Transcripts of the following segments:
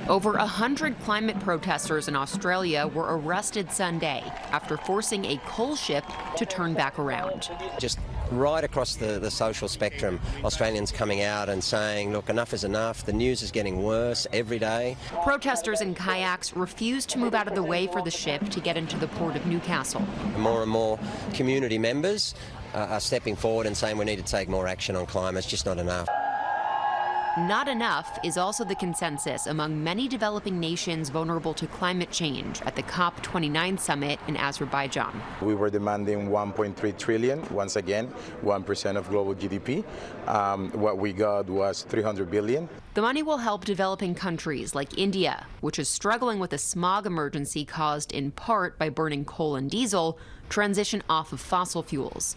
Over 100 climate protesters in Australia were arrested Sunday after forcing a coal ship to turn back around. Just right across the social spectrum, Australians coming out and saying, look, enough is enough. The news is getting worse every day. Protesters in kayaks refused to move out of the way for the ship to get into the port of Newcastle. More and more community members are stepping forward and saying we need to take more action on climate. It's just not enough. Not enough is also the consensus among many developing nations vulnerable to climate change at the COP29 summit in Azerbaijan. We were demanding 1.3 trillion, once again, 1% of global GDP. What we got was 300 billion. The money will help developing countries like India, which is struggling with a smog emergency caused in part by burning coal and diesel, transition off of fossil fuels.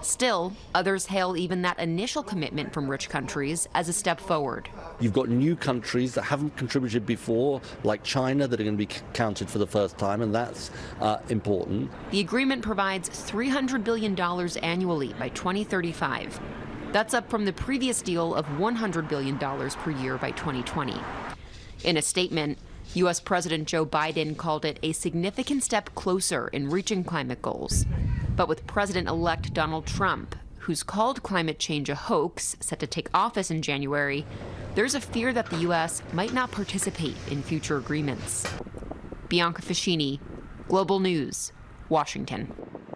Still, others hail even that initial commitment from rich countries as a step forward. You've got new countries that haven't contributed before, like China, that are going to be counted for the first time, and that's important. The agreement provides $300 billion annually by 2035. That's up from the previous deal of $100 billion per year by 2020. In a statement, U.S. President Joe Biden called it a significant step closer in reaching climate goals. But with President-elect Donald Trump, who's called climate change a hoax, set to take office in January, there's a fear that the U.S. might not participate in future agreements. Bianca Facchinei, Global News, Washington.